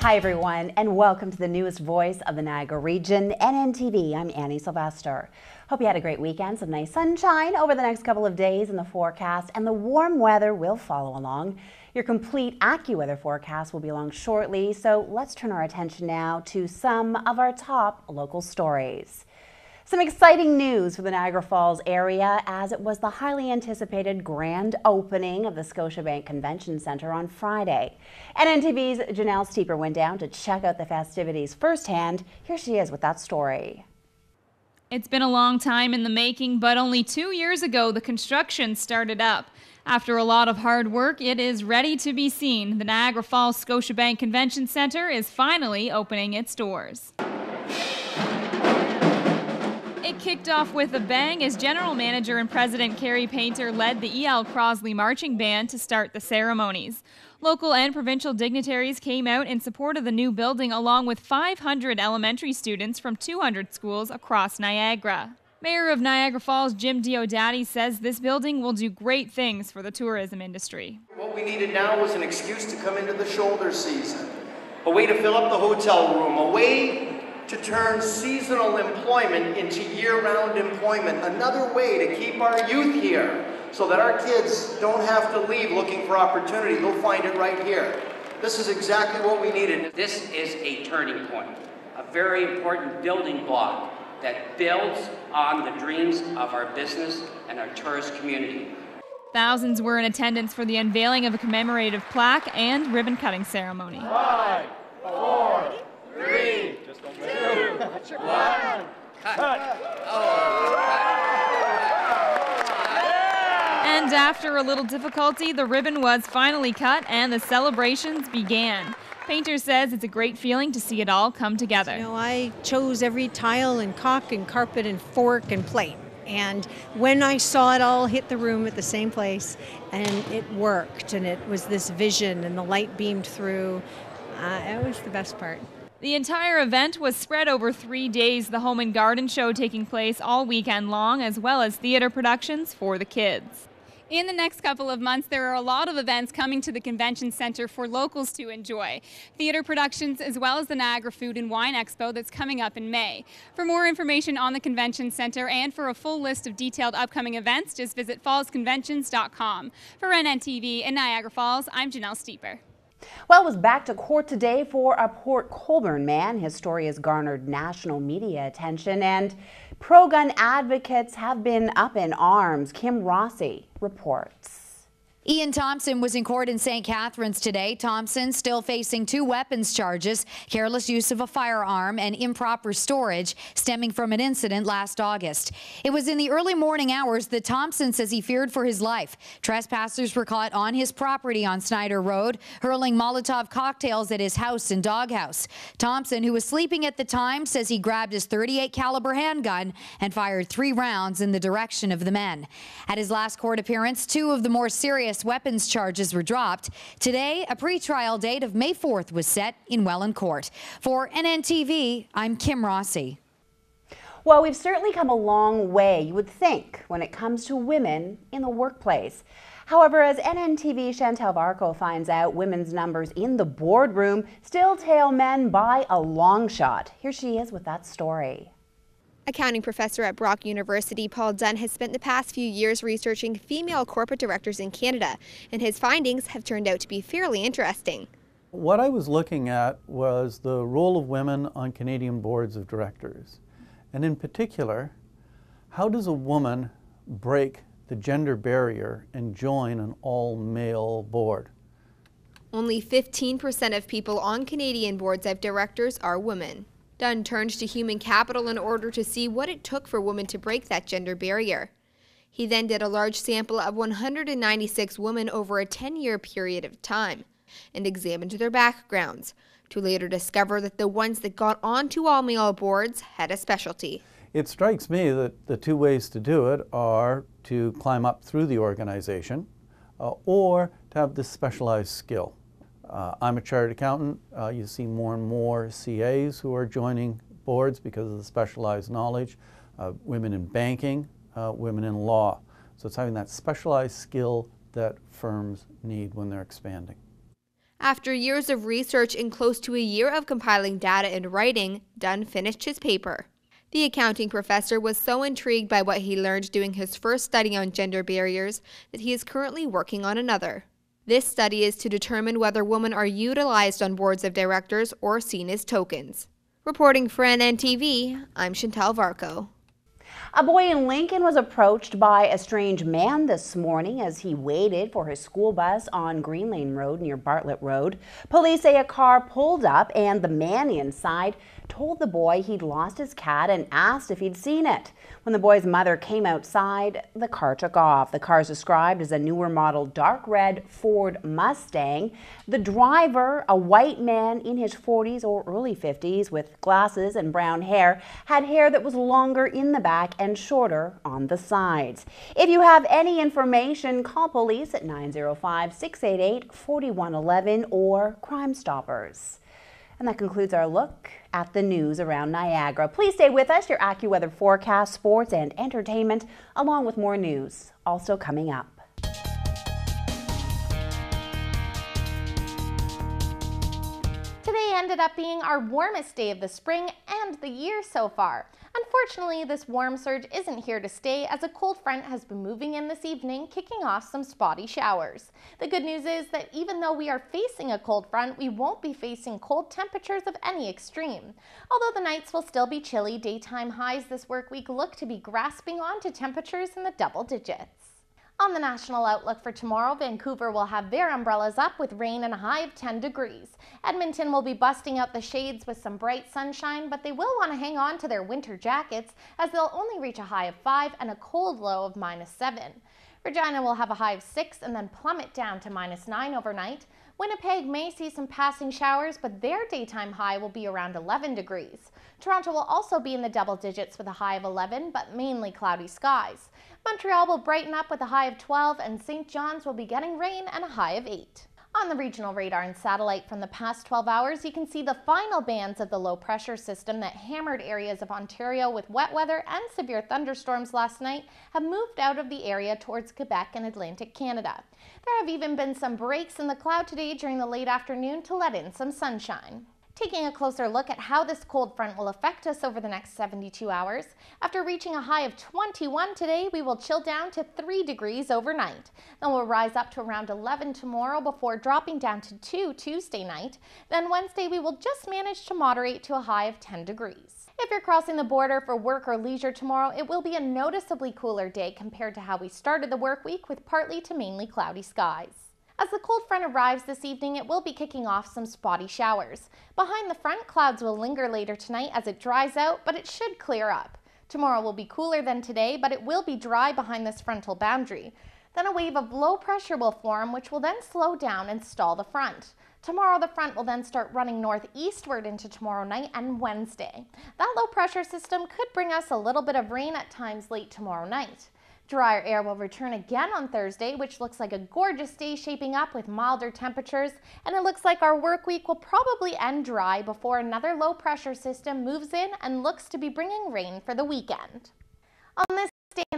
Hi everyone, and welcome to the newest voice of the Niagara region, NNTV. I'm Annie Silvester. Hope you had a great weekend, some nice sunshine over the next couple of days in the forecast, and the warm weather will follow along. Your complete AccuWeather forecast will be along shortly, so let's turn our attention now to some of our top local stories. Some exciting news for the Niagara Falls area, as it was the highly anticipated grand opening of the Scotiabank Convention Centre on Friday. NNTV's Janelle Steeper went down to check out the festivities firsthand. Here she is with that story. It's been a long time in the making, but only 2 years ago the construction started up. After a lot of hard work, it is ready to be seen. The Niagara Falls Scotiabank Convention Centre is finally opening its doors. It kicked off with a bang as General Manager and President Carrie Painter led the E.L. Crosley Marching Band to start the ceremonies. Local and provincial dignitaries came out in support of the new building, along with 500 elementary students from 200 schools across Niagara. Mayor of Niagara Falls Jim Diodati says this building will do great things for the tourism industry. What we needed now was an excuse to come into the shoulder season, a way to fill up the hotel room, a way to turn seasonal employment into year-round employment, another way to keep our youth here so that our kids don't have to leave looking for opportunity. They'll find it right here. This is exactly what we needed. This is a turning point, a very important building block that builds on the dreams of our business and our tourist community. Thousands were in attendance for the unveiling of a commemorative plaque and ribbon-cutting ceremony. 5, 4, 3, 2, 1, cut. And after a little difficulty, the ribbon was finally cut and the celebrations began. Painter says it's a great feeling to see it all come together. You know, I chose every tile and caulk and carpet and fork and plate. And when I saw it all hit the room at the same place, and it worked, and it was this vision, and the light beamed through, it was the best part. The entire event was spread over 3 days, the Home and Garden Show taking place all weekend long, as well as theater productions for the kids. In the next couple of months, there are a lot of events coming to the Convention Centre for locals to enjoy. Theater productions, as well as the Niagara Food and Wine Expo that's coming up in May. For more information on the Convention Centre and for a full list of detailed upcoming events, just visit fallsconventions.com. For NNTV in Niagara Falls, I'm Janelle Steeper. Well, it was back to court today for a Port Colborne man. His story has garnered national media attention, and pro-gun advocates have been up in arms. Kim Rossi reports. Ian Thompson was in court in St. Catharines today. Thompson still facing 2 weapons charges, careless use of a firearm and improper storage stemming from an incident last August. It was in the early morning hours that Thompson says he feared for his life. Trespassers were caught on his property on Snyder Road, hurling Molotov cocktails at his house and doghouse. Thompson, who was sleeping at the time, says he grabbed his .38 caliber handgun and fired 3 rounds in the direction of the men. At his last court appearance, 2 of the more serious weapons charges were dropped. Today, a pretrial date of May 4th was set in Welland Court. For NNTV, I'm Kim Rossi. Well, we've certainly come a long way, you would think, when it comes to women in the workplace. However, as NNTV Chantal Varco finds out, women's numbers in the boardroom still tail men by a long shot. Here she is with that story. Accounting professor at Brock University, Paul Dunn, has spent the past few years researching female corporate directors in Canada, and his findings have turned out to be fairly interesting. What I was looking at was the role of women on Canadian boards of directors. And in particular, how does a woman break the gender barrier and join an all-male board? Only 15% of people on Canadian boards of directors are women. Dunn turned to human capital in order to see what it took for women to break that gender barrier. He then did a large sample of 196 women over a 10-year period of time and examined their backgrounds, to later discover that the ones that got onto all-male boards had a specialty. It strikes me that the 2 ways to do it are to climb up through the organization or to have this specialized skill. I'm a chartered accountant. You see more and more CAs who are joining boards because of the specialized knowledge. Women in banking, women in law. So it's having that specialized skill that firms need when they're expanding. After years of research and close to a year of compiling data and writing, Dunn finished his paper. The accounting professor was so intrigued by what he learned doing his first study on gender barriers that he is currently working on another. This study is to determine whether women are utilized on boards of directors or seen as tokens. Reporting for NNTV, I'm Chantal Varco. A boy in Lincoln was approached by a strange man this morning as he waited for his school bus on Green Lane Road near Bartlett Road. Police say a car pulled up and the man inside told the boy he'd lost his cat and asked if he'd seen it. When the boy's mother came outside, the car took off. The car is described as a newer model dark red Ford Mustang. The driver, a white man in his 40s or early 50s with glasses and brown hair, had hair that was longer in the back and shorter on the sides. If you have any information, call police at 905-688-4111 or Crime Stoppers. And that concludes our look at the news around Niagara. Please stay with us. Your AccuWeather forecast, sports, and entertainment, along with more news, also coming up. Today ended up being our warmest day of the spring and the year so far. Unfortunately, this warm surge isn't here to stay as a cold front has been moving in this evening, kicking off some spotty showers. The good news is that even though we are facing a cold front, we won't be facing cold temperatures of any extreme. Although the nights will still be chilly, daytime highs this work week look to be grasping on to temperatures in the double digits. On the national outlook for tomorrow, Vancouver will have their umbrellas up with rain and a high of 10 degrees. Edmonton will be busting out the shades with some bright sunshine, but they will want to hang on to their winter jackets as they'll only reach a high of 5 and a cold low of -7. Regina will have a high of 6 and then plummet down to -9 overnight. Winnipeg may see some passing showers, but their daytime high will be around 11 degrees. Toronto will also be in the double digits with a high of 11, but mainly cloudy skies. Montreal will brighten up with a high of 12, and St. John's will be getting rain and a high of 8. On the regional radar and satellite from the past 12 hours, you can see the final bands of the low pressure system that hammered areas of Ontario with wet weather and severe thunderstorms last night have moved out of the area towards Quebec and Atlantic Canada. There have even been some breaks in the cloud today during the late afternoon to let in some sunshine. Taking a closer look at how this cold front will affect us over the next 72 hours, after reaching a high of 21 today, we will chill down to 3 degrees overnight. Then we'll rise up to around 11 tomorrow before dropping down to 2 Tuesday night. Then Wednesday, we will just manage to moderate to a high of 10 degrees. If you're crossing the border for work or leisure tomorrow, it will be a noticeably cooler day compared to how we started the work week with partly to mainly cloudy skies. As the cold front arrives this evening, it will be kicking off some spotty showers. Behind the front, clouds will linger later tonight as it dries out, but it should clear up. Tomorrow will be cooler than today, but it will be dry behind this frontal boundary. Then a wave of low pressure will form, which will then slow down and stall the front. Tomorrow, the front will then start running northeastward into tomorrow night and Wednesday. That low pressure system could bring us a little bit of rain at times late tomorrow night. Drier air will return again on Thursday, which looks like a gorgeous day shaping up with milder temperatures, and it looks like our work week will probably end dry before another low pressure system moves in and looks to be bringing rain for the weekend. On this day